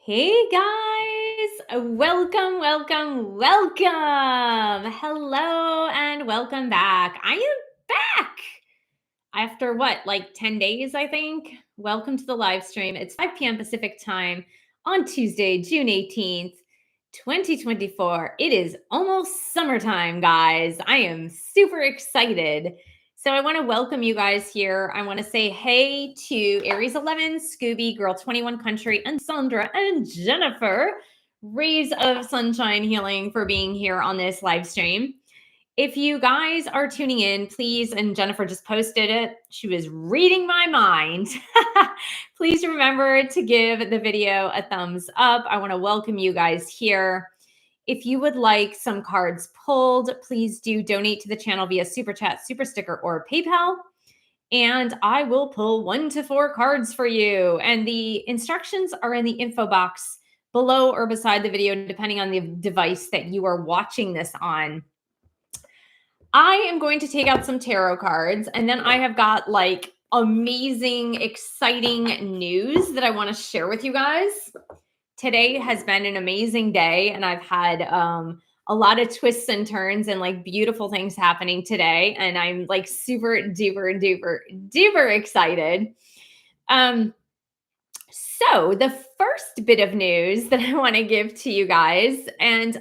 Hey guys, welcome. Hello and welcome back. I am back after like 10 days, I think. Welcome to the live stream. It's 5 p.m. Pacific time on Tuesday, June 18th, 2024. It is almost summertime, guys. I am super excited. So I want to welcome you guys here. I want to say hey to Aries 11, Scooby, Girl 21 Country, and Sandra and Jennifer, Rays of Sunshine Healing, for being here on this live stream. If you guys are tuning in, please, and Jennifer just posted it, she was reading my mind. Please remember to give the video a thumbs up. I want to welcome you guys here. If you would like some cards pulled, please do donate to the channel via SuperChat, SuperSticker, or PayPal. And I will pull 1 to 4 cards for you. And the instructions are in the info box below or beside the video, depending on the device that you are watching this on. I am going to take out some tarot cards, and then I have got like amazing, exciting news that I want to share with you guys. Today has been an amazing day, and I've had a lot of twists and turns and like beautiful things happening today, and I'm like super duper excited. So the first bit of news that I want to give to you guys, and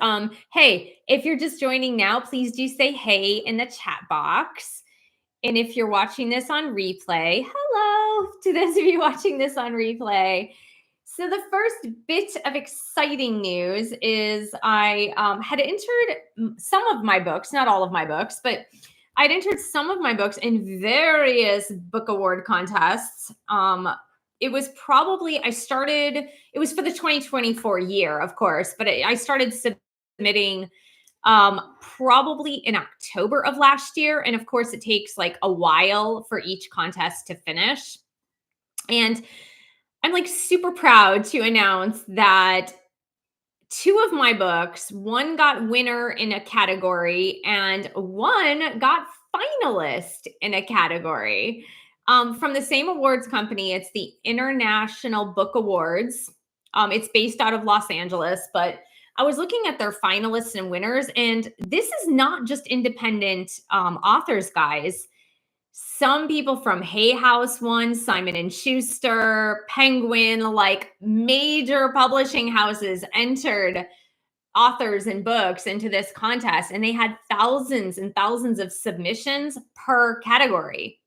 hey, if you're just joining now, please do say hey in the chat box. And if you're watching this on replay, hello to those of you watching this on replay. So the first bit of exciting news is I had entered some of my books, not all of my books, but I'd entered some of my books in various book award contests. It was probably, it was for the 2024 year, of course, but I started submitting probably in October of last year. And of course, it takes like a while for each contest to finish. And I'm like super proud to announce that 2 of my books, one got winner in a category and one got finalist in a category. From the same awards company. It's the International Book Awards. It's based out of Los Angeles, but I was looking at their finalists and winners, and this is not just independent authors, guys. Some people from Hay House won, Simon & Schuster, Penguin, like major publishing houses entered authors and books into this contest, and they had thousands and thousands of submissions per category.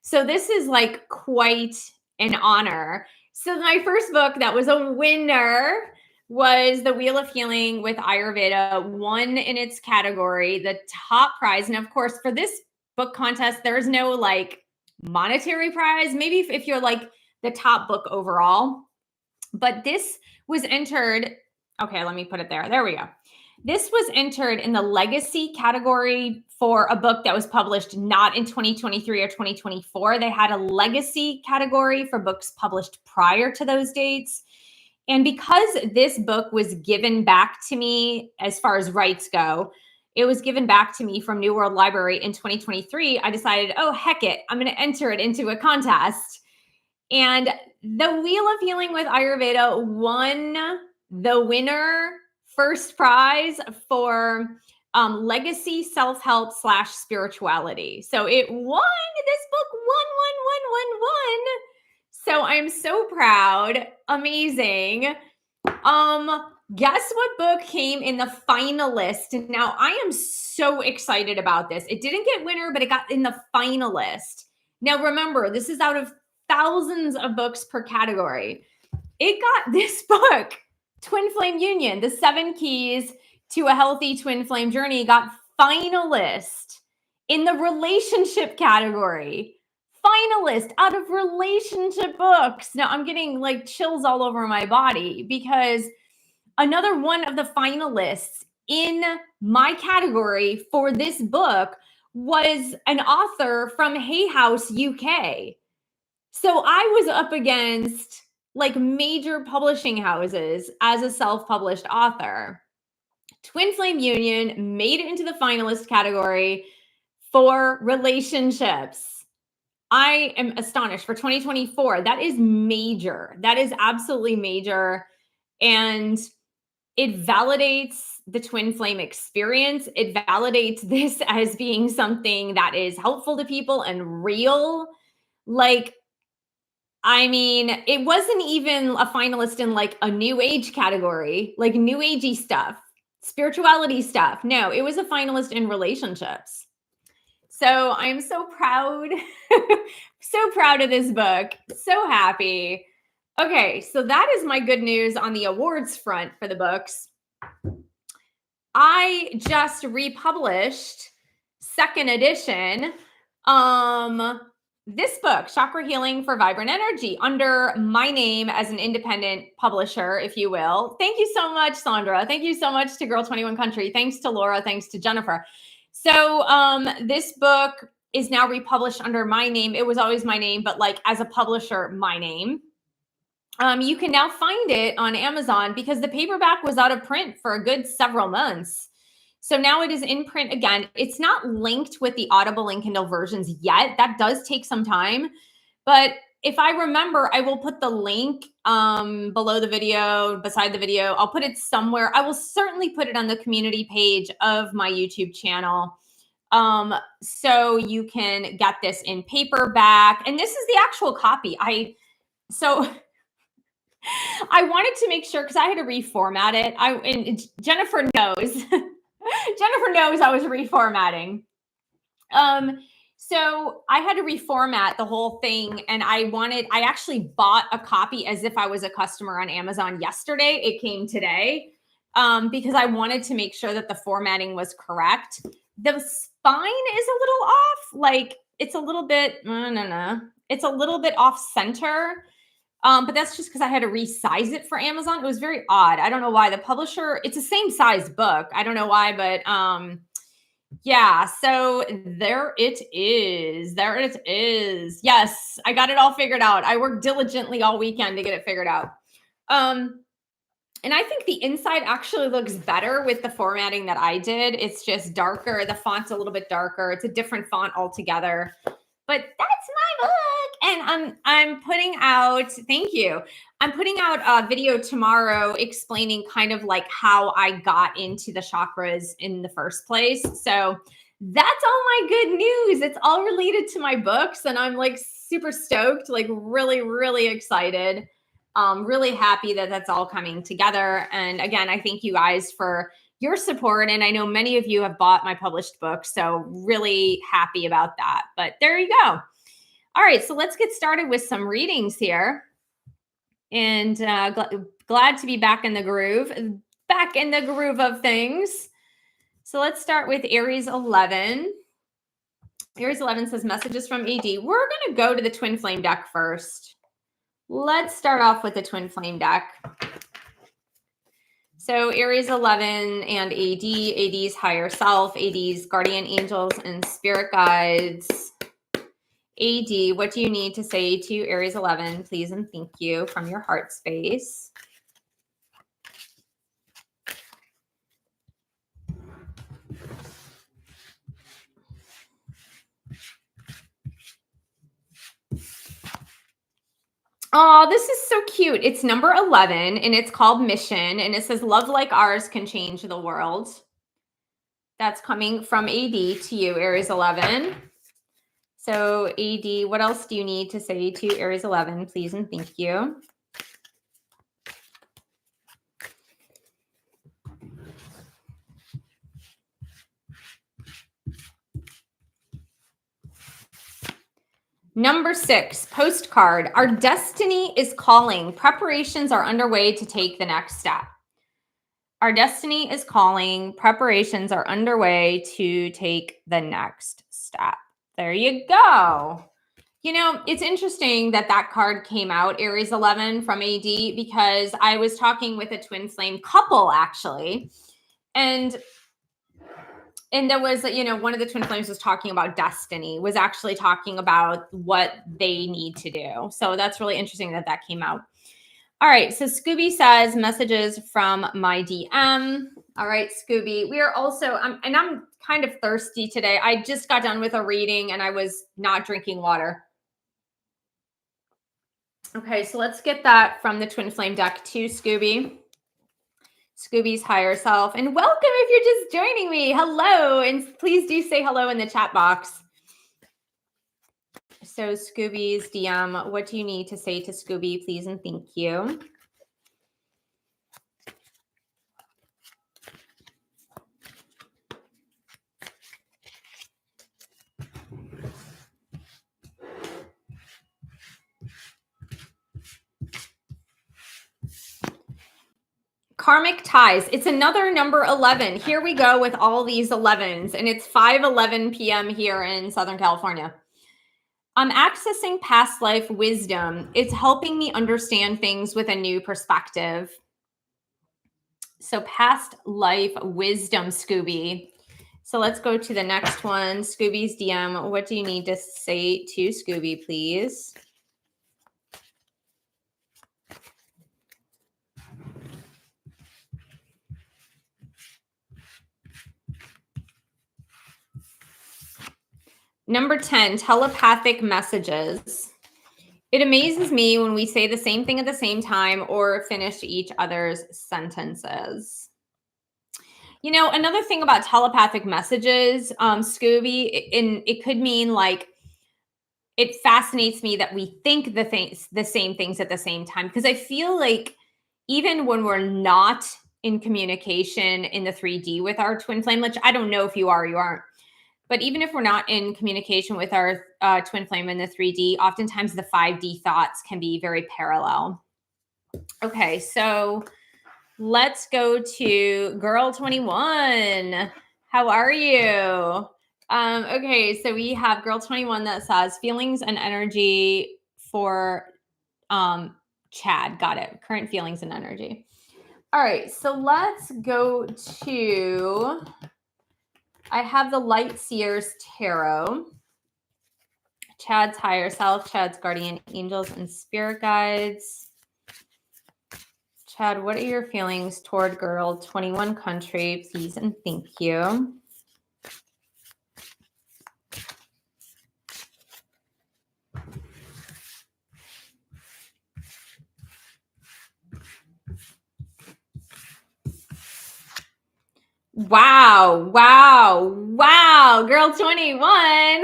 So this is like quite an honor. So my first book that was a winner was The Wheel of Healing with Ayurveda, won in its category, the top prize. And of course, for this book contest, there's no like monetary prize, maybe if you're like the top book overall. But this was entered, okay, let me put it there. There we go. This was entered in the legacy category for a book that was published not in 2023 or 2024. They had a legacy category for books published prior to those dates. And because this book was given back to me as far as rights go, it was given back to me from New World Library in 2023. I decided, oh, heck it, I'm going to enter it into a contest. And The Wheel of Healing with Ayurveda won the winner first prize for legacy self-help / spirituality. So it won. This book won. So I'm so proud. Amazing. Guess what book came in the finalist? Now I am so excited about this. It didn't get winner, but it got in the finalist. Now remember, this is out of thousands of books per category. It got this book, Twin Flame Union, the 7 Keys to a Healthy Twin Flame Journey, got finalist in the relationship category. Finalist out of relationship books. Now I'm getting like chills all over my body because another one of the finalists in my category for this book was an author from Hay House, UK. So I was up against like major publishing houses as a self-published author. Twin Flame Union made it into the finalist category for relationships. I am astonished for 2024. That is major. That is absolutely major. And it validates the twin flame experience. It validates this as being something that is helpful to people and real. Like, I mean, it wasn't even a finalist in like a new age category, like new agey stuff, spirituality stuff. No, it was a finalist in relationships. So I'm so proud, so proud of this book. So happy. Okay, so that is my good news on the awards front for the books. I just republished second edition. This book, Chakra Healing for Vibrant Energy, under my name as an independent publisher, if you will. Thank you so much, Sandra. Thank you so much to Girl 21 Country. Thanks to Laura. Thanks to Jennifer. So this book is now republished under my name. It was always my name, but like as a publisher, my name. You can now find it on Amazon because the paperback was out of print for a good several months. So now it is in print again. It's not linked with the Audible and Kindle versions yet. That does take some time. But if I remember, I will put the link below the video, beside the video. I'll put it somewhere. I will certainly put it on the community page of my YouTube channel. So you can get this in paperback. And this is the actual copy. I wanted to make sure because I had to reformat it. And Jennifer knows. Jennifer knows I was reformatting. So I had to reformat the whole thing, and I actually bought a copy as if I was a customer on Amazon yesterday. It came today because I wanted to make sure that the formatting was correct. The spine is a little off. Like it's a little bit, it's a little bit off center. But that's just because I had to resize it for Amazon. It was very odd. I don't know why. The publisher, it's the same size book. I don't know why, but yeah. So there it is. There it is. Yes, I got it all figured out. I worked diligently all weekend to get it figured out. And I think the inside actually looks better with the formatting that I did. It's just darker. The font's a little bit darker. It's a different font altogether. But that's my book. And I'm putting out, thank you. I'm putting out a video tomorrow explaining kind of like how I got into the chakras in the first place. So that's all my good news. It's all related to my books. And I'm like super stoked, like really, really excited. Really happy that that's all coming together. And again, I thank you guys for your support. And I know many of you have bought my published books, so really happy about that. But there you go. All right, so let's get started with some readings here. And glad to be back in the groove of things. So let's start with Aries 11. Aries 11 says messages from AD. We're going to go to the Twin Flame deck first. Let's start off with the Twin Flame deck. So Aries 11 and AD's higher self, AD's guardian angels and spirit guides. AD, what do you need to say to Aries 11, please and thank you from your heart space? Oh, this is so cute. It's number 11 and it's called Mission, and it says love like ours can change the world. That's coming from AD to you, Aries 11. So AD, what else do you need to say to Aries 11, please and thank you? Number 6, postcard. Our destiny is calling. Preparations are underway to take the next step. Our destiny is calling. Preparations are underway to take the next step. There you go. You know, it's interesting that that card came out, Aries 11 from AD, because I was talking with a twin flame couple actually. And there was, you know, one of the twin flames was talking about destiny, was actually talking about what they need to do. So that's really interesting that that came out. All right. So Scooby says messages from my DM. All right, Scooby. We are also, and I'm kind of thirsty today. I just got done with a reading and I was not drinking water. Okay. So let's get that from the twin flame deck to Scooby. Scooby's higher self. And welcome if you're just joining me. Hello. And please do say hello in the chat box. So Scooby's DM, what do you need to say to Scooby, please and thank you. Karmic ties. It's another number 11. Here we go with all these 11s, and it's 5:11 p.m. here in Southern California. I'm accessing past life wisdom. It's helping me understand things with a new perspective. So past life wisdom, Scooby. So let's go to the next one. Scooby's DM. What do you need to say to Scooby, please? Number 10, telepathic messages. It amazes me when we say the same thing at the same time or finish each other's sentences. You know, another thing about telepathic messages, Scooby, it could mean like, it fascinates me that we think the same things at the same time, because I feel like even when we're not in communication in the 3D with our twin flame, which I don't know if you are or you aren't, but even if we're not in communication with our twin flame in the 3D, oftentimes the 5D thoughts can be very parallel. Okay, so let's go to Girl 21. How are you? Okay, so we have Girl 21 that says feelings and energy for Chad. Got it. Current feelings and energy. All right, so let's go to, I have the Light Seers Tarot. Chad's higher self, Chad's guardian angels and spirit guides. Chad, what are your feelings toward Girl 21 country, please and thank you. Wow, wow, wow, Girl 21.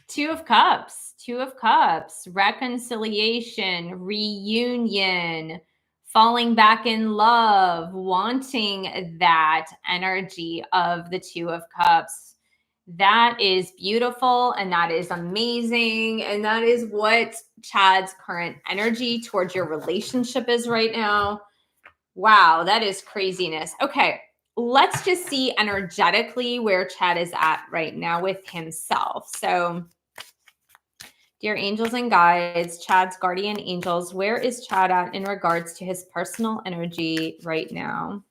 Two of Cups, reconciliation, reunion, falling back in love, wanting that energy of the Two of Cups. That is beautiful and that is amazing. And that is what Chad's current energy towards your relationship is right now. Wow, that is craziness. Okay, let's just see energetically where Chad is at right now with himself. So, dear angels and guides, Chad's guardian angels, where is Chad at in regards to his personal energy right now?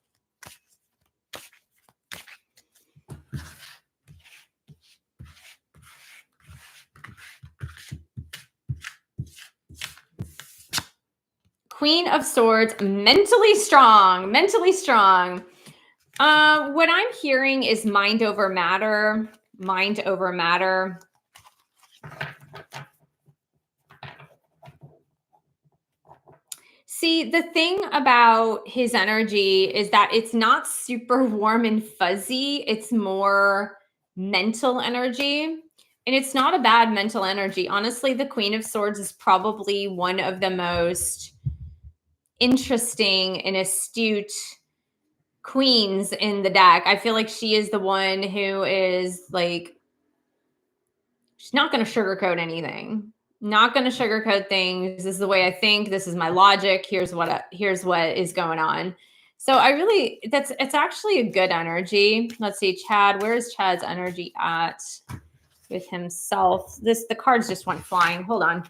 Queen of Swords, mentally strong, mentally strong. What I'm hearing is mind over matter, mind over matter. See, the thing about his energy is that it's not super warm and fuzzy. It's more mental energy. And it's not a bad mental energy. Honestly, the Queen of Swords is probably one of the most interesting and astute queens in the deck. I feel like she is the one who is like, she's not going to sugarcoat anything. Not going to sugarcoat things. This is the way I think. This is my logic. Here's what is going on. So it's actually a good energy. Let's see, Chad, where is Chad's energy at with himself? The cards just went flying. Hold on.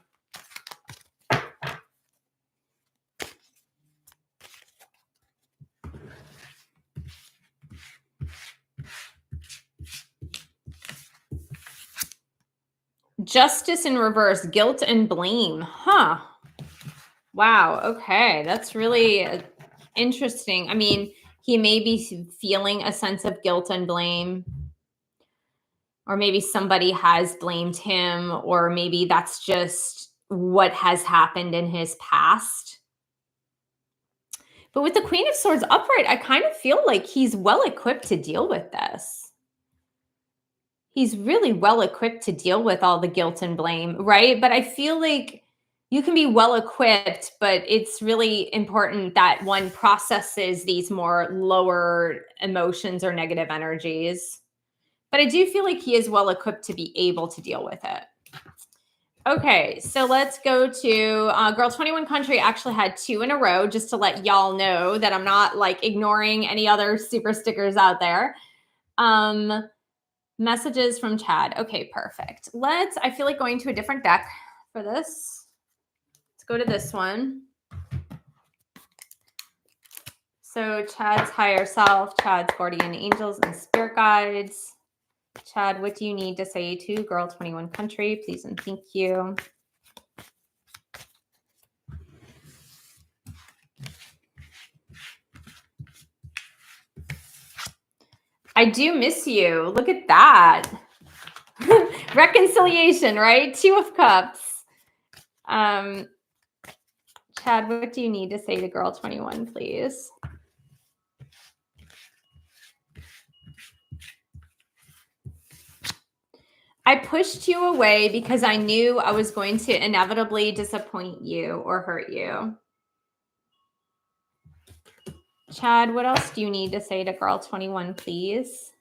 Justice in reverse, guilt and blame. Huh. Wow. Okay. That's really interesting. I mean, he may be feeling a sense of guilt and blame, or maybe somebody has blamed him, or maybe that's just what has happened in his past. But with the Queen of Swords upright, I kind of feel like he's well equipped to deal with this. He's really well equipped to deal with all the guilt and blame, right? But I feel like you can be well equipped, but it's really important that one processes these more lower emotions or negative energies. But I do feel like he is well equipped to be able to deal with it. Okay, so let's go to Girl 21 Country. Actually had 2 in a row, just to let y'all know that I'm not like ignoring any other super stickers out there. Messages from Chad. Okay, perfect. I feel like going to a different deck for this. Let's go to this one. So Chad's higher self, Chad's guardian angels and spirit guides. Chad, what do you need to say to Girl 21 Country? Please and thank you. I do miss you. Look at that. Reconciliation, right? 2 of Cups. Chad, what do you need to say to Girl 21, please? I pushed you away because I knew I was going to inevitably disappoint you or hurt you. Chad, what else do you need to say to Girl 21, please?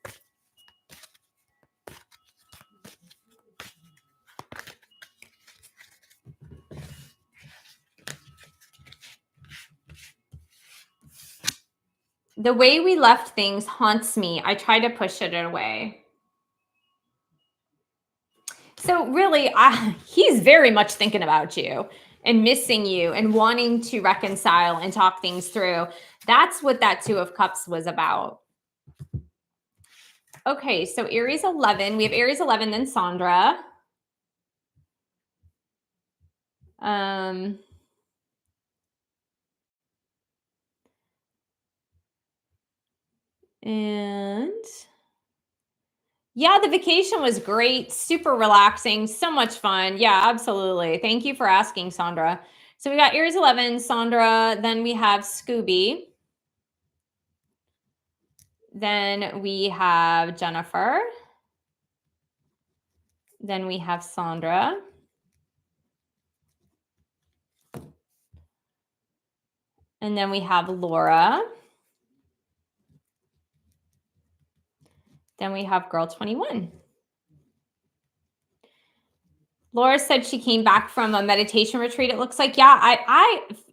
The way we left things haunts me. I try to push it away. So really, he's very much thinking about you and missing you and wanting to reconcile and talk things through. That's what that 2 of Cups was about. Okay, so Aries 11. We have Aries 11, then Sandra. And yeah, the vacation was great. Super relaxing. So much fun. Yeah, absolutely. Thank you for asking, Sandra. So we got Aries 11, Sandra. Then we have Scooby. Then we have Jennifer. Then we have Sandra. And then we have Laura. Then we have Girl 21. Laura said she came back from a meditation retreat. It looks like, yeah,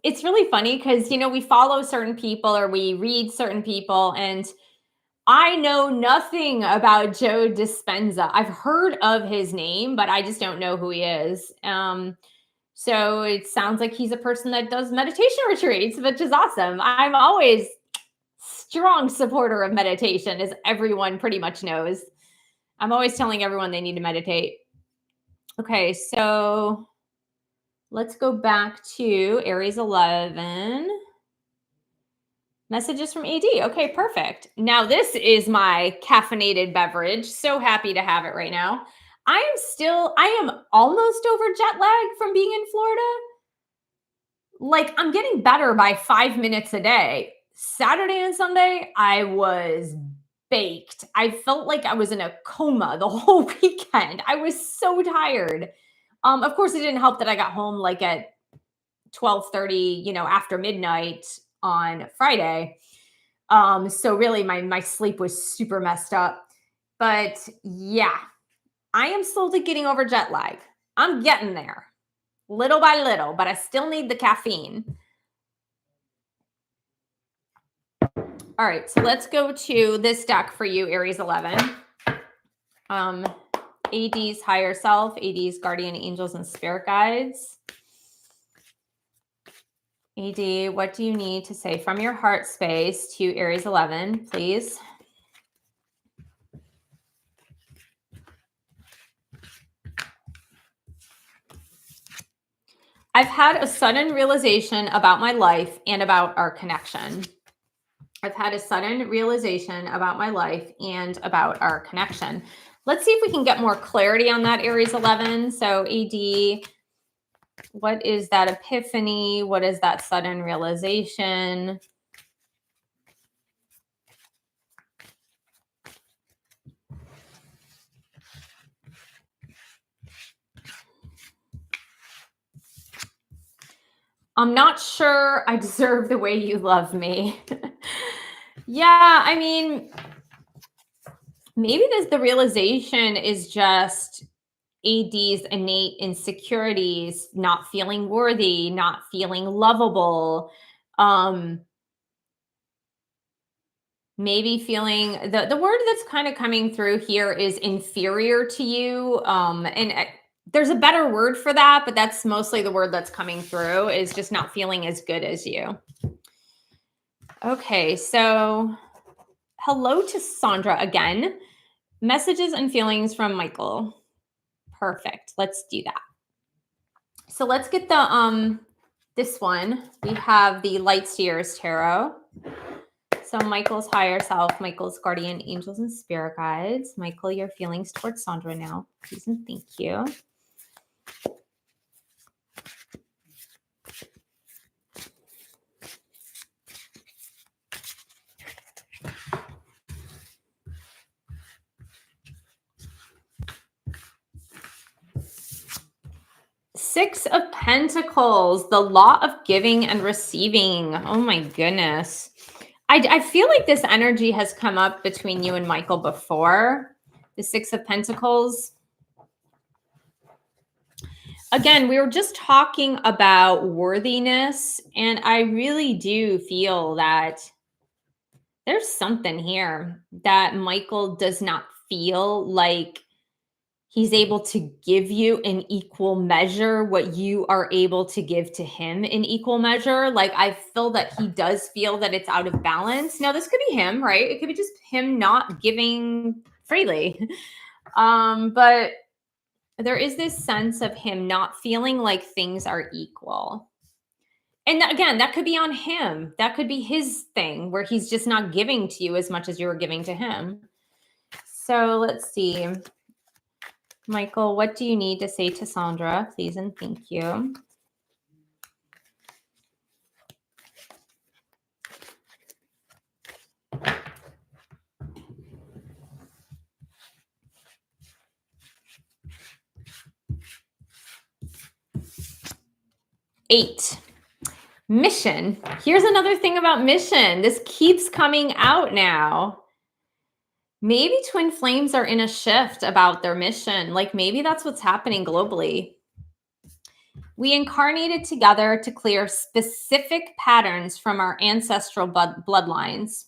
it's really funny because, you know, we follow certain people or we read certain people, and I know nothing about Joe Dispenza. I've heard of his name, but I just don't know who he is. So it sounds like he's a person that does meditation retreats, which is awesome. I'm always strong supporter of meditation, as everyone pretty much knows. I'm always telling everyone they need to meditate. Okay, so let's go back to Aries 11. Messages from AD. Okay, perfect. Now this is my caffeinated beverage. So happy to have it right now. I am almost over jet lag from being in Florida. Like, I'm getting better by 5 minutes a day. Saturday and Sunday, I was baked. I felt like I was in a coma the whole weekend. I was so tired. Of course, it didn't help that I got home like at 12:30, you know, after midnight on Friday. So really my sleep was super messed up. But yeah, I am slowly getting over jet lag. I'm getting there little by little, but I still need the caffeine. All right, so let's go to this deck for you, Aries 11. AD's higher self, AD's guardian angels and spirit guides. AD, what do you need to say from your heart space to Aries 11, please? I've had a sudden realization about my life and about our connection. I've had a sudden realization about my life and about our connection. Let's see if we can get more clarity on that, Aries 11. So AD, what is that epiphany? What is that sudden realization? I'm not sure I deserve the way you love me. Yeah, I mean, maybe the realization is just AD's innate insecurities, not feeling worthy, not feeling lovable, um, maybe feeling the word that's kind of coming through here is inferior to you. There's a better word for that, but that's mostly the word that's coming through is just not feeling as good as you. Okay, so hello to Sandra again. Messages and feelings from Michael. Perfect. Let's do that. So let's get the this one. We have the Light Seers Tarot. So Michael's higher self, Michael's guardian angels and spirit guides. Michael, your feelings towards Sandra now, please and thank you. Six of Pentacles, the law of giving and receiving. Oh my goodness. I feel like this energy has come up between you and Michael before. The Six of Pentacles. Again, we were just talking about worthiness, and I really do feel that there's something here that Michael does not feel like he's able to give you in equal measure what you are able to give to him in equal measure. Like, I feel that he does feel that it's out of balance. Now, this could be him, right? It could be just him not giving freely. But there is this sense of him not feeling like things are equal. And again, that could be on him. That could be his thing where he's just not giving to you as much as you're giving to him. So let's see. Michael, what do you need to say to Sandra? Please and thank you. Eight. Mission. Here's another thing about mission. This keeps coming out now. Maybe twin flames are in a shift about their mission. Like maybe that's what's happening globally. We incarnated together to clear specific patterns from our ancestral bloodlines.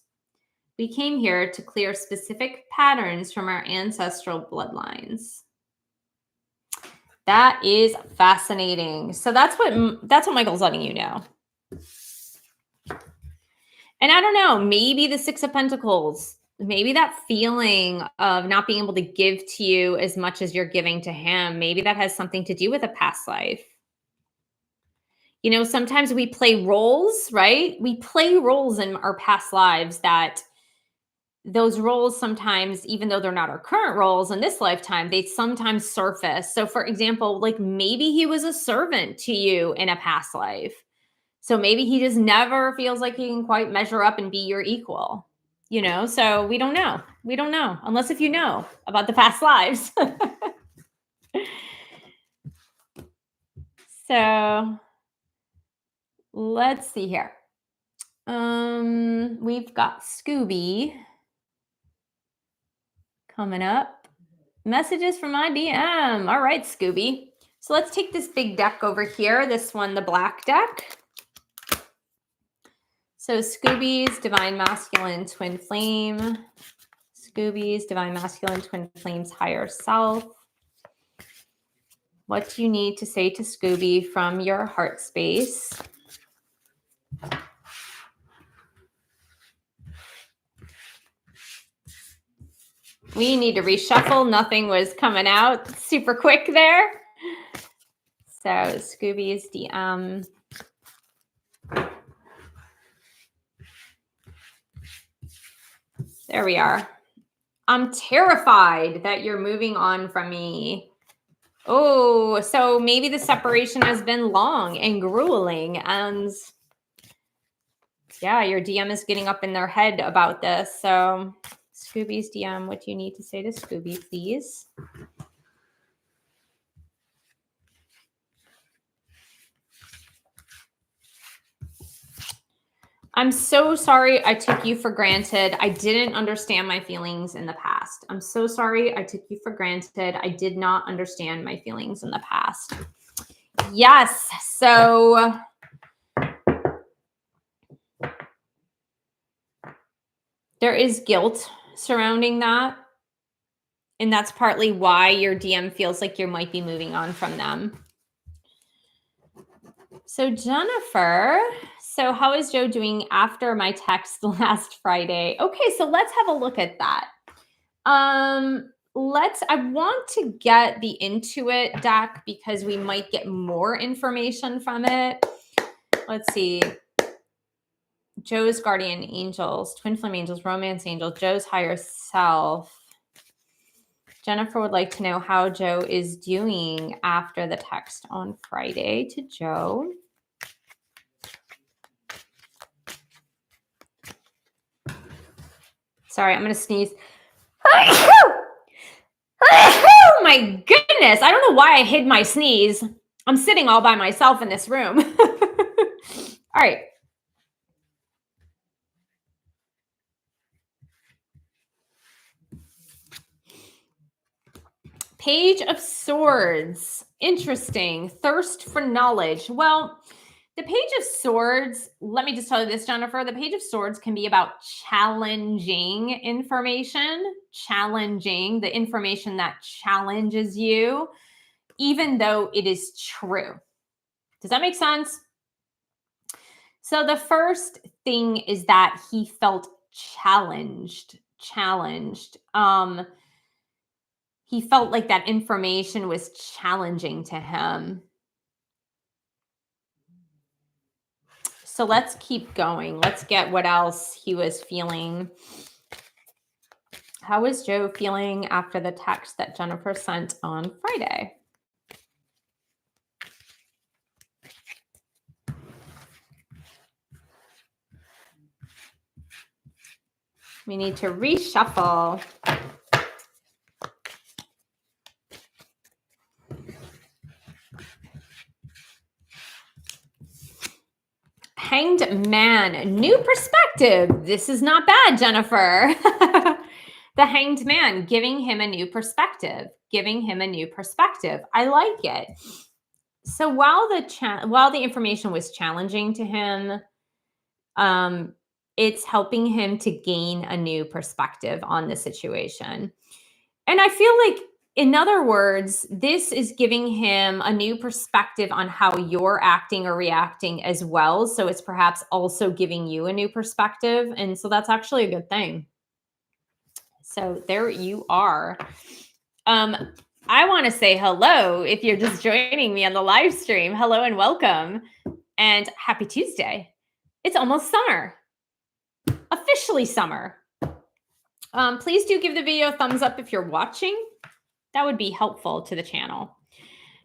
We came here to clear specific patterns from our ancestral bloodlines. That is fascinating. So that's what Michael's letting you know. And I don't know, maybe the Six of Pentacles, maybe that feeling of not being able to give to you as much as you're giving to him, maybe that has something to do with a past life. You know, sometimes we play roles, right? We play roles in our past lives that those roles sometimes, even though they're not our current roles in this lifetime, they sometimes surface. So for example, like maybe he was a servant to you in a past life. So maybe he just never feels like he can quite measure up and be your equal, you know? So we don't know. We don't know unless if you know about the past lives. So let's see here. We've got Scooby coming up. Messages from my DM. All right, Scooby. So let's take this big deck over here. This one, the black deck. So Scooby's Divine Masculine Twin Flame. Scooby's Divine Masculine Twin Flame's higher self. What do you need to say to Scooby from your heart space? We need to reshuffle. Nothing was coming out super quick there. So Scooby's DM. There we are. I'm terrified that you're moving on from me. Oh, so maybe the separation has been long and grueling, and yeah, your DM is getting up in their head about this. So Scooby's DM, what do you need to say to Scooby, please? I'm so sorry I took you for granted. I didn't understand my feelings in the past. I'm so sorry I took you for granted. I did not understand my feelings in the past. Yes. So there is guilt surrounding that. And that's partly why your DM feels like you might be moving on from them. So Jennifer, so how is Joe doing after my text last Friday? Okay, so let's have a look at that. I want to get the Intuit deck because we might get more information from it. Let's see. Joe's guardian angels, twin flame angels, romance angel, Joe's higher self. Jennifer would like to know how Joe is doing after the text on Friday to Joe. Sorry, I'm going to sneeze. Oh my goodness. I don't know why I hid my sneeze. I'm sitting all by myself in this room. All right. Page of Swords. Interesting. Thirst for knowledge. Well, the Page of Swords, let me just tell you this, Jennifer. The Page of Swords can be about challenging information, challenging the information that challenges you, even though it is true. Does that make sense? So the first thing is that he felt challenged. He felt like that information was challenging to him. So let's keep going. Let's get what else he was feeling. How was Joe feeling after the text that Jennifer sent on Friday? We need to reshuffle. Hanged Man, new perspective. This is not bad, Jennifer. The Hanged Man, giving him a new perspective. I like it. So while the information was challenging to him, it's helping him to gain a new perspective on the situation. And I feel like, in other words, this is giving him a new perspective on how you're acting or reacting as well. So it's perhaps also giving you a new perspective. And so that's actually a good thing. So there you are. I want to say hello if you're just joining me on the live stream. Hello and welcome. And happy Tuesday. It's almost summer. Officially summer. Please do give the video a thumbs up if you're watching. That would be helpful to the channel.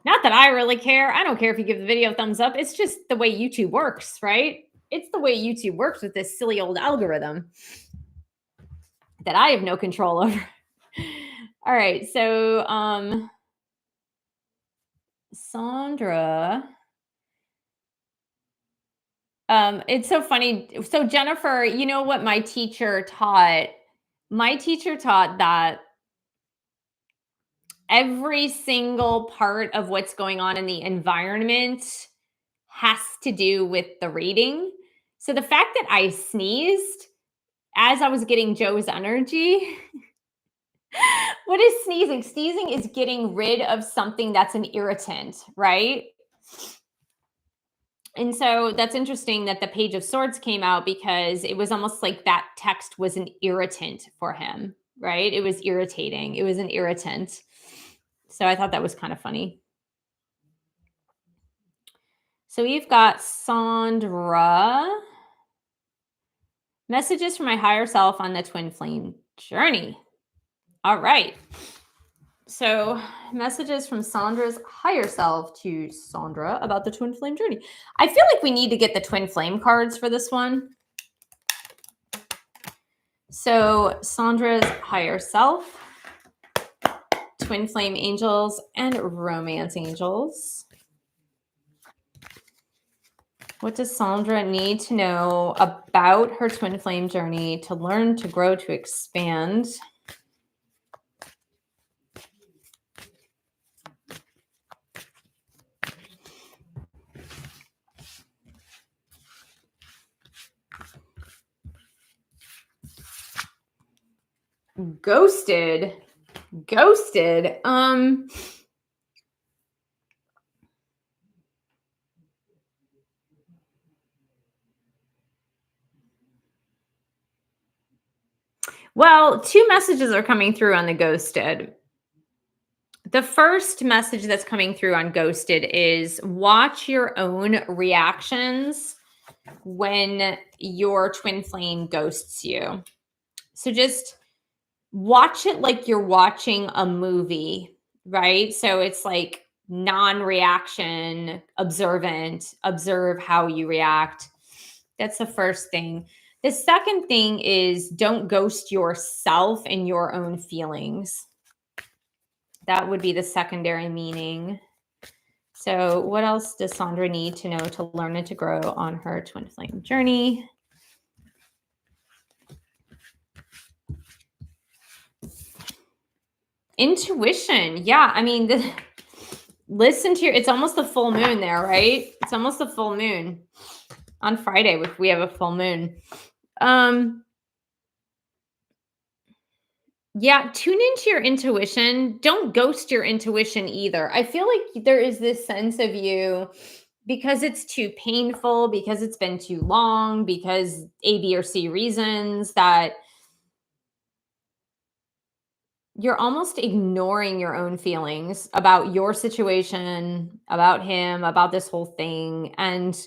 Not that I really care. I don't care if you give the video a thumbs up. It's just the way YouTube works, right? It's the way YouTube works with this silly old algorithm that I have no control over. All right. So, Sandra. It's so funny. So Jennifer, you know what my teacher taught? My teacher taught that every single part of what's going on in the environment has to do with the reading. So the fact that I sneezed as I was getting Joe's energy. What is sneezing? Sneezing is getting rid of something that's an irritant, right? And so that's interesting that the Page of Swords came out because it was almost like that text was an irritant for him, right? It was irritating. It was an irritant. So I thought that was kind of funny. So we've got Sandra. Messages from my higher self on the twin flame journey. All right. So messages from Sandra's higher self to Sandra about the twin flame journey. I feel like we need to get the twin flame cards for this one. So Sandra's higher self, twin flame angels, and romance angels. What does Sandra need to know about her twin flame journey to learn, to grow, to expand? Ghosted. Well, two messages are coming through on the ghosted. The first message that's coming through on ghosted is watch your own reactions when your twin flame ghosts you. So just watch it like you're watching a movie, right? So it's like non-reaction, observant, observe how you react. That's the first thing. The second thing is don't ghost yourself and your own feelings. That would be the secondary meaning. So what else does Sandra need to know to learn and to grow on her twin flame journey? Intuition. Yeah, I mean, listen to it's almost the full moon there, right? It's almost the full moon. On Friday, if we have a full moon. Yeah, tune into your intuition. Don't ghost your intuition either. I feel like there is this sense of you because it's too painful, because it's been too long, because A, B, or C reasons that you're almost ignoring your own feelings about your situation, about him, about this whole thing. And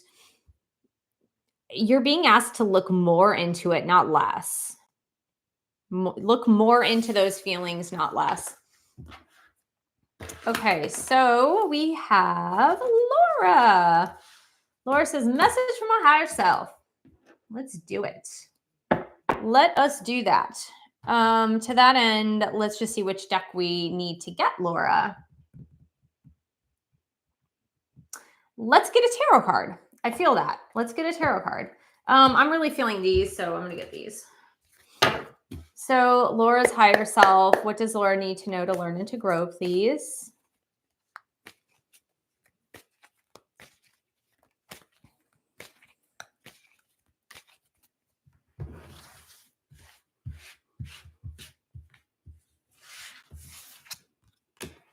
you're being asked to look more into it, not less. Look more into those feelings, not less. Okay, so we have Laura. Laura says, message from my higher self. Let's do it. Let us do that. To that end, let's just see which deck we need to get, Laura. Let's get a tarot card. I feel that. Let's get a tarot card. I'm really feeling these, so I'm going to get these. So Laura's higher self, what does Laura need to know to learn and to grow, please?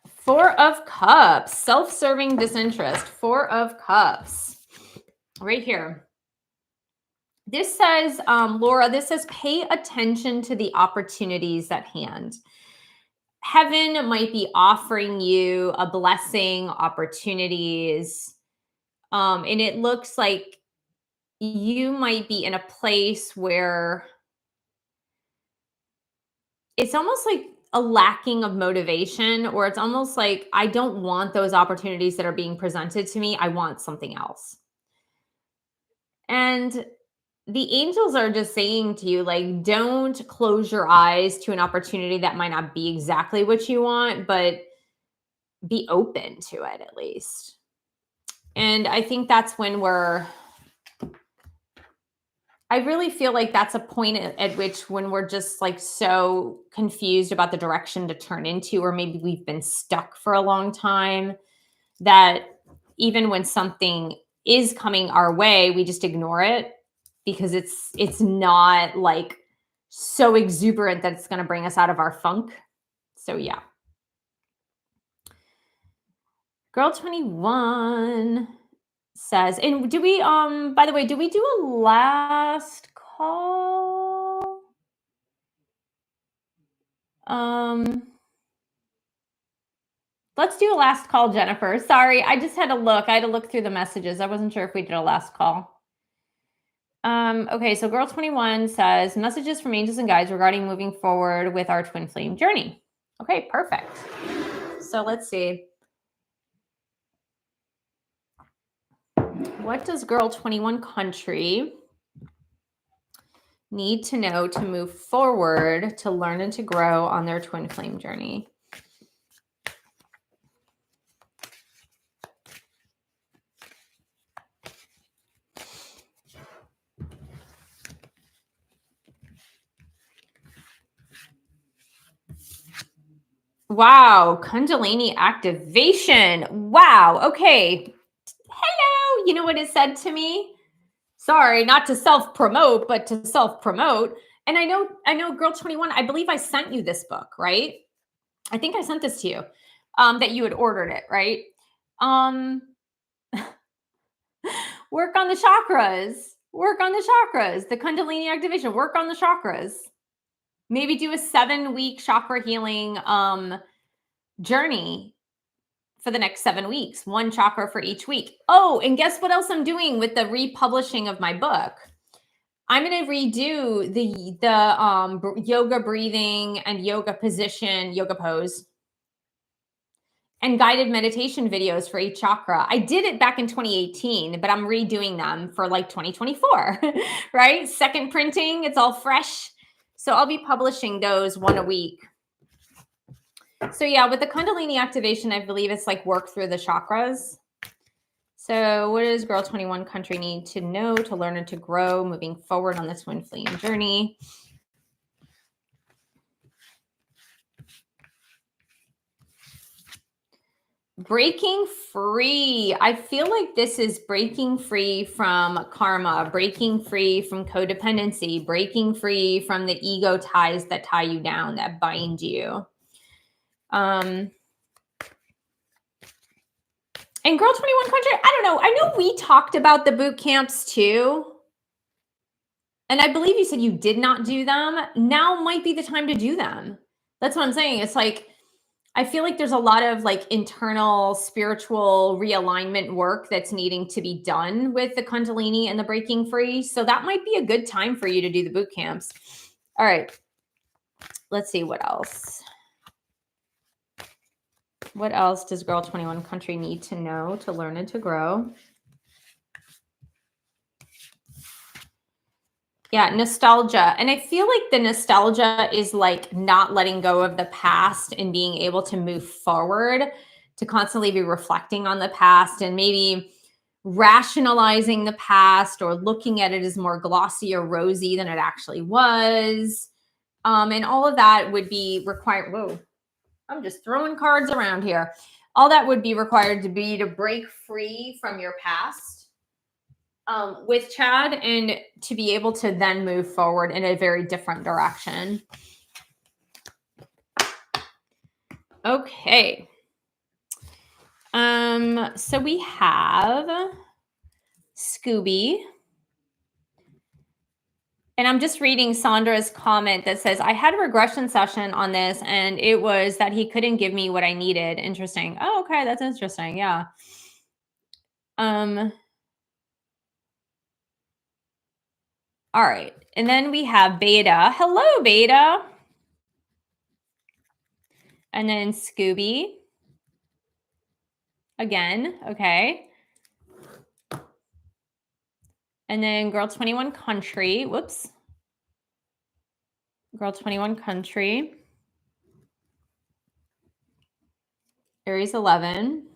Four of Cups, self-serving disinterest. Four of Cups, right here. This says, Laura, this says pay attention to the opportunities at hand. Heaven might be offering you a blessing, opportunities, and it looks like you might be in a place where it's almost like a lacking of motivation, or it's almost like I don't want those opportunities that are being presented to me. I want something else. And the angels are just saying to you, like, don't close your eyes to an opportunity that might not be exactly what you want, but be open to it at least. And I think that's when I really feel like that's a point at which when we're just like so confused about the direction to turn into, or maybe we've been stuck for a long time, that even when something is coming our way, we just ignore it because it's not like so exuberant that it's going to bring us out of our funk. So yeah. Girl 21 says, and do we by the way, do we do a last call? Let's do a last call, Jennifer. Sorry, I just had to look. I had to look through the messages. I wasn't sure if we did a last call. Okay, so Girl 21 says, messages from angels and guides regarding moving forward with our twin flame journey. Okay, perfect. So let's see. What does Girl 21 country need to know to move forward, to learn and to grow on their twin flame journey? Wow. Kundalini activation. Wow. Okay. Hello. You know what it said to me? Sorry, not to self-promote, but to self-promote. And I know, Girl 21, I believe I sent you this book, right? I think I sent this to you, that you had ordered it, right? Um, work on the chakras. Work on the chakras. The Kundalini activation. Work on the chakras. Maybe do a 7-week chakra healing journey for the next 7 weeks. 1 chakra for each week. Oh, and guess what else I'm doing with the republishing of my book? I'm going to redo the yoga breathing and yoga position, yoga pose, and guided meditation videos for each chakra. I did it back in 2018, but I'm redoing them for like 2024, right? Second printing, it's all fresh. So I'll be publishing those 1 a week. So yeah, with the Kundalini activation, I believe it's like work through the chakras. So what does Girl 21 Country need to know to learn and to grow moving forward on this twin flame journey? Breaking free. I feel like this is breaking free from karma, breaking free from codependency, breaking free from the ego ties that tie you down, that bind you. And Girl 21 Country, I don't know. I know we talked about the boot camps too. And I believe you said you did not do them. Now might be the time to do them. That's what I'm saying. It's like, I feel like there's a lot of like internal spiritual realignment work that's needing to be done with the Kundalini and the breaking free. So that might be a good time for you to do the boot camps. All right. Let's see what else. What else does Girl 21 Country need to know to learn and to grow? Yeah, nostalgia. And I feel like the nostalgia is like not letting go of the past and being able to move forward, to constantly be reflecting on the past and maybe rationalizing the past or looking at it as more glossy or rosy than it actually was. And all of that would be required. Whoa, I'm just throwing cards around here. All that would be required to break free from your past with Chad and to be able to then move forward in a very different direction. Okay. So we have Scooby. And I'm just reading Sandra's comment that says, I had a regression session on this and it was that he couldn't give me what I needed. Interesting. Oh, okay. That's interesting. Yeah. All right. And then we have Beta. Hello, Beta. And then Scooby. Again. Okay. And then Girl 21 Country. Whoops. Girl 21 Country. Aries 11.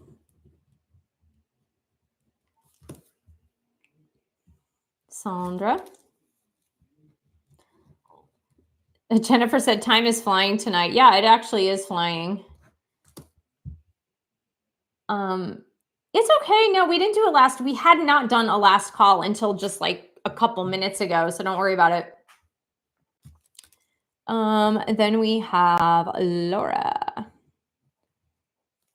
Sandra. Jennifer said time is flying tonight. Yeah, it actually is flying. It's okay. No, we didn't do we had not done a last call until just like a couple minutes ago. So don't worry about it. Then we have Laura.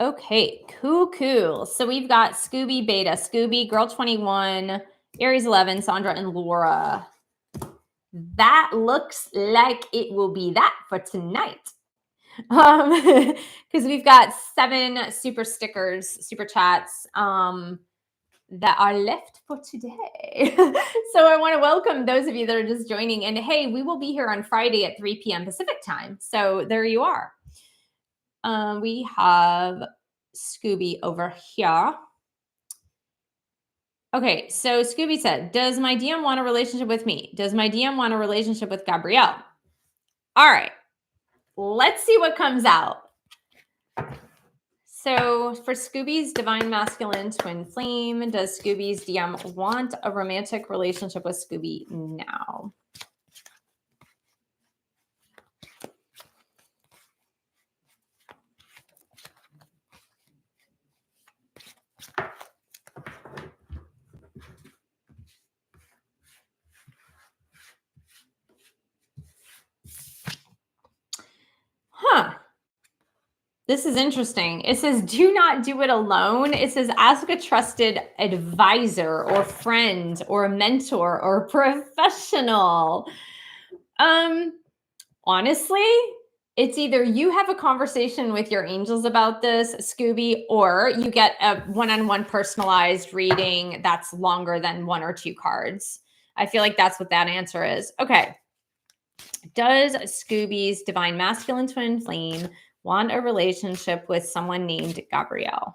Okay, cool. So we've got Scooby, Beta, Scooby, Girl 21, Aries 11, Sandra, and Laura. That looks like it will be that for tonight. Because we've got 7 super stickers, super chats that are left for today. So I want to welcome those of you that are just joining. And hey, we will be here on Friday at 3 p.m. Pacific time. So there you are. We have Scooby over here. Okay, so Scooby said, does my DM want a relationship with me? Does my DM want a relationship with Gabrielle? All right, let's see what comes out. So for Scooby's Divine Masculine Twin Flame, does Scooby's DM want a romantic relationship with Scooby now? This is interesting. It says, do not do it alone. It says, ask a trusted advisor or friend or a mentor or professional. Honestly, it's either you have a conversation with your angels about this, Scooby, or you get a one-on-one personalized reading that's longer than 1 or 2 cards. I feel like that's what that answer is. Okay. Does Scooby's divine masculine twin flame want a relationship with someone named Gabrielle?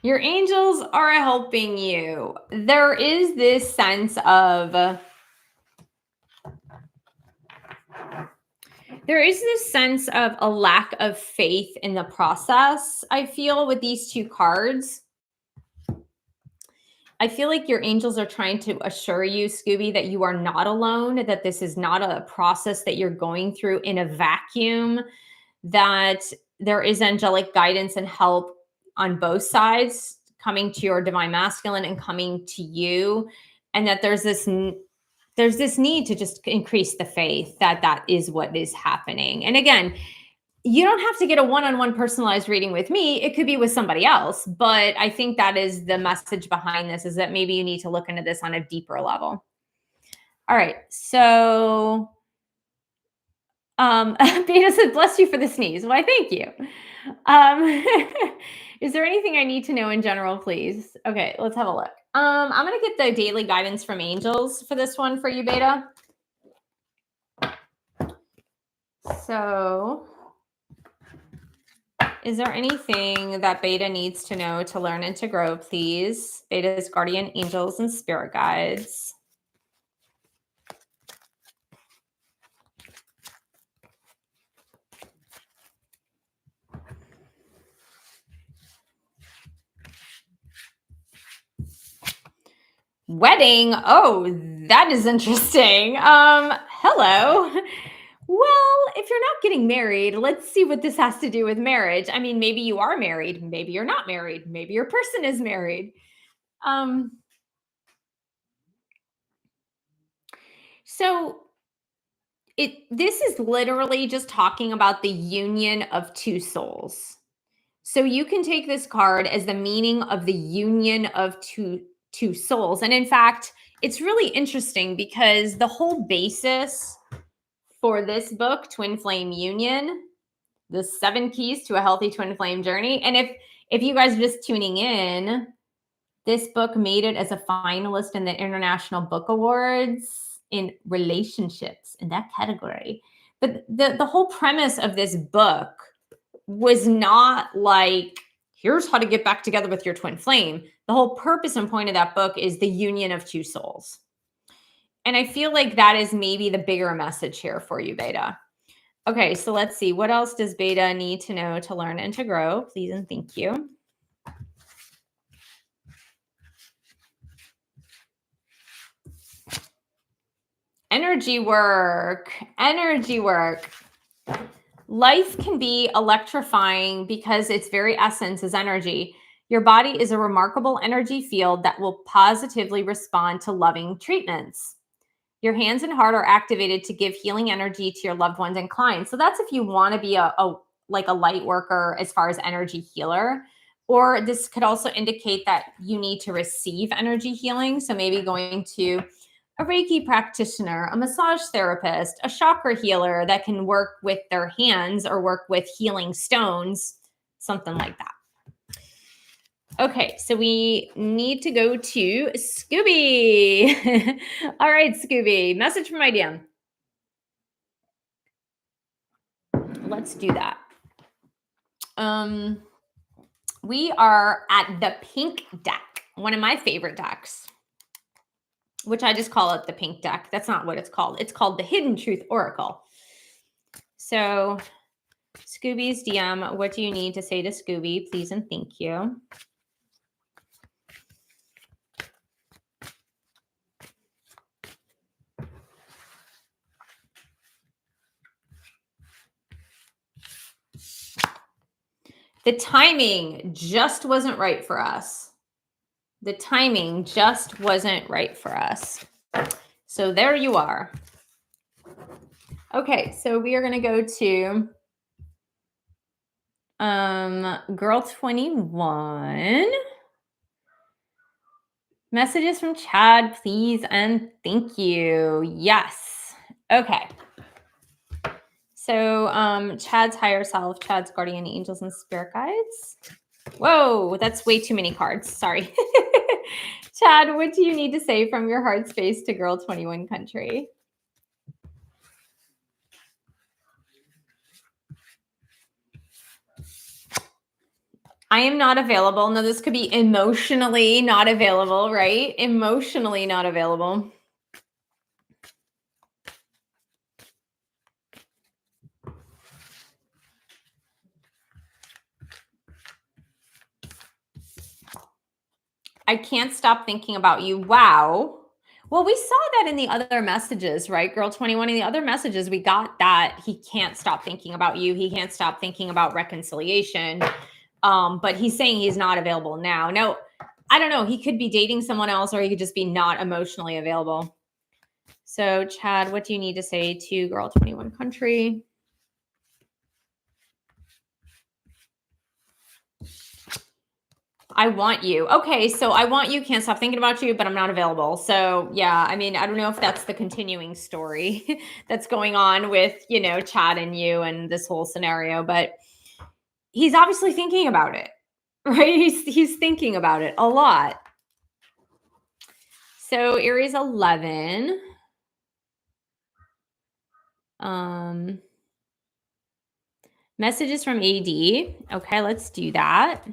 Your angels are helping you. There is this sense of a lack of faith in the process, I feel, with these 2 cards. I feel like your angels are trying to assure you, Scooby, that you are not alone, that this is not a process that you're going through in a vacuum, that there is angelic guidance and help on both sides coming to your divine masculine and coming to you, and that there's this need to just increase the faith that that is what is happening. And again, you don't have to get a one-on-one personalized reading with me. It could be with somebody else, but I think that is the message behind this, is that maybe you need to look into this on a deeper level. All right. So Beta said, bless you for the sneeze. Why, thank you. Is there anything I need to know in general, please? Okay, let's have a look. I'm going to get the daily guidance from angels for this one for you, Beta. So is there anything that Beta needs to know to learn and to grow, please? Beta's guardian angels and spirit guides. Wedding. Oh, that is interesting. Hello. Well, if you're not getting married, let's see what this has to do with marriage. I mean, maybe you are married, maybe you're not married, maybe your person is married. So this is literally just talking about the union of 2 souls. So you can take this card as the meaning of the union of two souls. And in fact, it's really interesting because the whole basis for this book, Twin Flame Union, the 7 keys to a healthy twin flame journey. And if you guys are just tuning in, this book made it as a finalist in the International Book Awards in relationships, in that category. But the whole premise of this book was not like, here's how to get back together with your twin flame. The whole purpose and point of that book is the union of 2 souls. And I feel like that is maybe the bigger message here for you, Beta. Okay, so let's see. What else does Beta need to know to learn and to grow? Please and thank you. Energy work. Energy work. Life can be electrifying because its very essence is energy. Your body is a remarkable energy field that will positively respond to loving treatments. Your hands and heart are activated to give healing energy to your loved ones and clients. So that's if you want to be a light worker as far as energy healer. Or this could also indicate that you need to receive energy healing. So maybe going to a Reiki practitioner, a massage therapist, a chakra healer that can work with their hands or work with healing stones, something like that. Okay, so we need to go to Scooby. All right, Scooby, message from my DM. Let's do that. We are at the pink deck, one of my favorite decks, which I just call it the pink deck. That's not what it's called. It's called the Hidden Truth Oracle. So Scooby's DM, what do you need to say to Scooby? Please and thank you. The timing just wasn't right for us. The timing just wasn't right for us. So there you are. Okay, so we are going to go to girl 21. Messages from Chad, please, and thank you. Yes. Okay. So Chad's higher self, Chad's guardian angels and spirit guides. Whoa, that's way too many cards. Sorry. Chad, what do you need to say from your heart space to girl 21 country? I am not available. No, this could be emotionally not available, right? Emotionally not available. I can't stop thinking about you. Wow. Well, we saw that in the other messages, right? Girl 21, in the other messages, we got that he can't stop thinking about you. He can't stop thinking about reconciliation. But he's saying he's not available now. Now, I don't know. He could be dating someone else, or he could just be not emotionally available. So, Chad, what do you need to say to girl 21 country? I want you. Okay, so I want you, can't stop thinking about you, but I'm not available. So yeah, I mean, I don't know if that's the continuing story that's going on with, Chad and you and this whole scenario, but he's obviously thinking about it, right? He's thinking about it a lot. So Aries 11. Messages from AD. Okay, let's do that.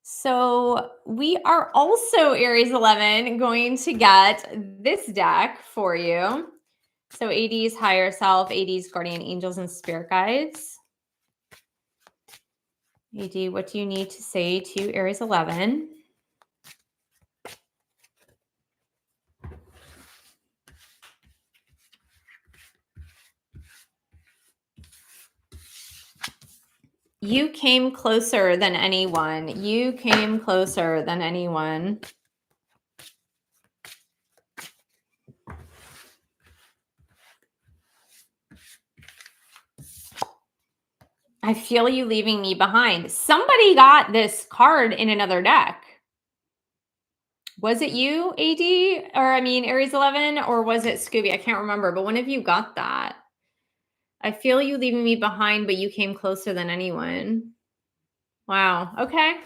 So we are also, Aries 11, going to get this deck for you. So AD's higher self, AD's guardian angels and spirit guides. AD, what do you need to say to Aries 11? You came closer than anyone. You came closer than anyone. I feel you leaving me behind. Somebody got this card in another deck. Was it you, AD? Or Aries 11? Or was it Scooby? I can't remember, but one of you got that. I feel you leaving me behind, but you came closer than anyone. Wow. Okay.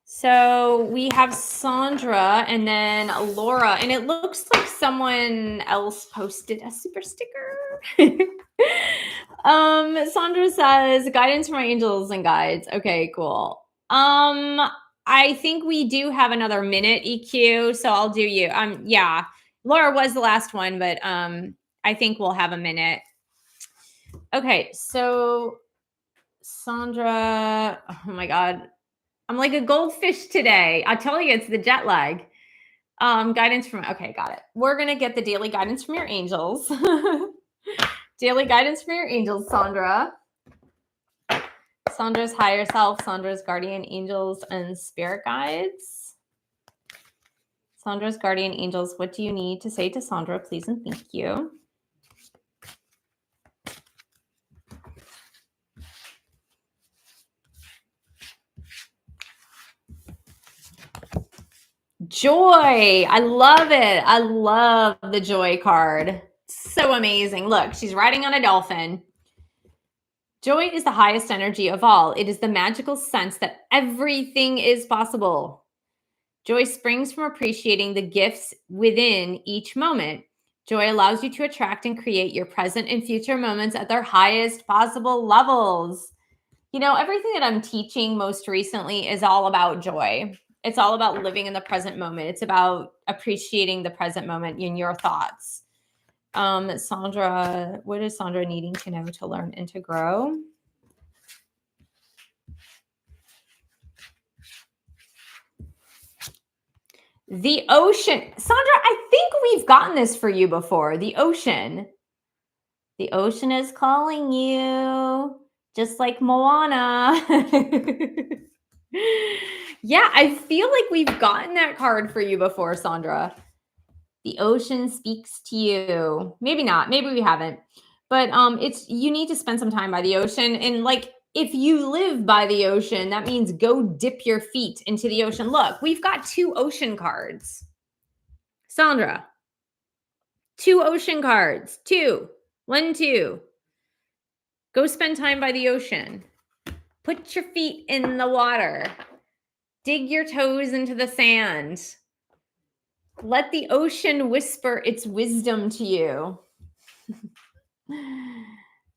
So we have Sandra and then Laura, and it looks like someone else posted a super sticker. Sandra says, guidance from my angels and guides. Okay, cool. I think we do have another minute, EQ, so I'll do you. Yeah, Laura was the last one, but I think we'll have a minute. Okay, so Sandra, oh my God. I'm like a goldfish today. I tell you, it's the jet lag. Guidance from, okay, got it. We're going to get the daily guidance from your angels. Daily guidance from your angels, Sandra. Sandra's higher self, Sandra's guardian angels and spirit guides. Sandra's guardian angels, what do you need to say to Sandra, please and thank you? Joy. I love it. I love the joy card. So amazing. Look, she's riding on a dolphin. Joy is the highest energy of all. It is the magical sense that everything is possible. Joy springs from appreciating the gifts within each moment. Joy allows you to attract and create your present and future moments at their highest possible levels. Everything that I'm teaching most recently is all about joy. It's all about living in the present moment. It's about appreciating the present moment in your thoughts. Sandra, what is Sandra needing to know to learn and to grow? The ocean. Sandra, I think we've gotten this for you before. The ocean. The ocean is calling you, just like Moana. Yeah, I feel like we've gotten that card for you before, Sandra. The ocean speaks to you. Maybe not. Maybe we haven't. But it's you need to spend some time by the ocean. And like if you live by the ocean, that means go dip your feet into the ocean. Look, we've got 2 ocean cards. Sandra, 2 ocean cards. 2. 1, 2. Go spend time by the ocean. Put your feet in the water. Dig your toes into the sand. Let the ocean whisper its wisdom to you.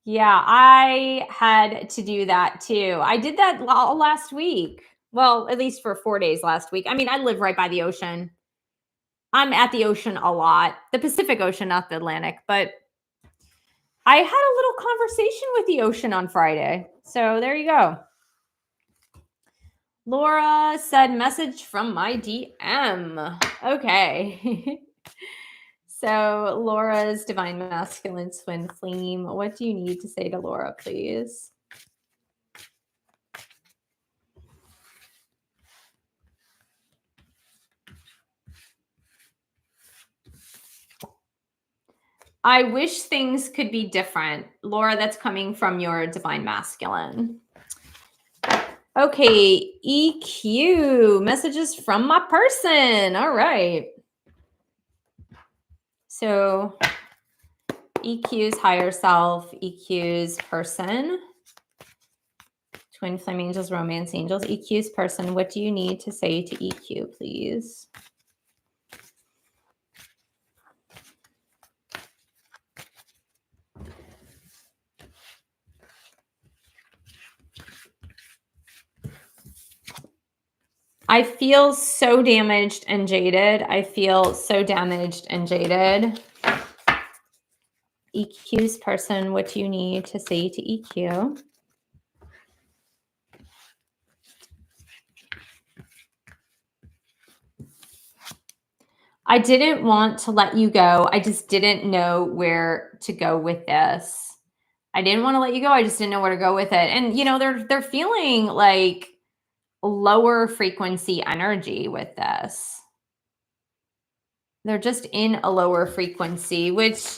Yeah, I had to do that too. I did that last week. Well, at least for 4 days last week. I mean, I live right by the ocean. I'm at the ocean a lot. The Pacific Ocean, not the Atlantic, but I had a little conversation with the ocean on Friday. So there you go. Laura said, message from my DM. Okay. So Laura's divine masculine twin flame. What do you need to say to Laura, please? I wish things could be different. Laura, that's coming from your divine masculine. Okay, EQ, messages from my person. All right. So EQ's higher self, EQ's person, twin flame angels, romance angels, EQ's person. What do you need to say to EQ, please? I feel so damaged and jaded. I feel so damaged and jaded. EQ's person, what do you need to say to EQ? I didn't want to let you go. I just didn't know where to go with this. I didn't want to let you go. I just didn't know where to go with it. And you know, they're feeling like lower frequency energy with this. They're just in a lower frequency, which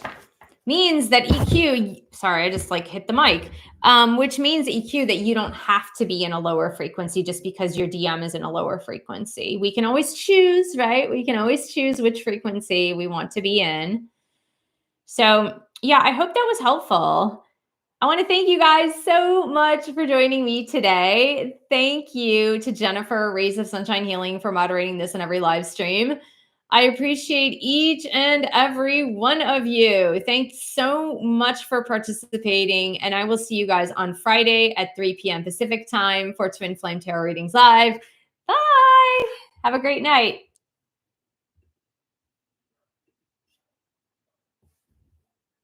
means that EQ, sorry, I just like hit the mic, which means EQ that you don't have to be in a lower frequency just because your DM is in a lower frequency. We can always choose, right? We can always choose which frequency we want to be in. So yeah, I hope that was helpful. I want to thank you guys so much for joining me today. Thank you to Jennifer, Rays of Sunshine Healing, for moderating this in every live stream. I appreciate each and every one of you. Thanks so much for participating. And I will see you guys on Friday at 3 p.m. Pacific time for Twin Flame Tarot Readings Live. Bye. Have a great night.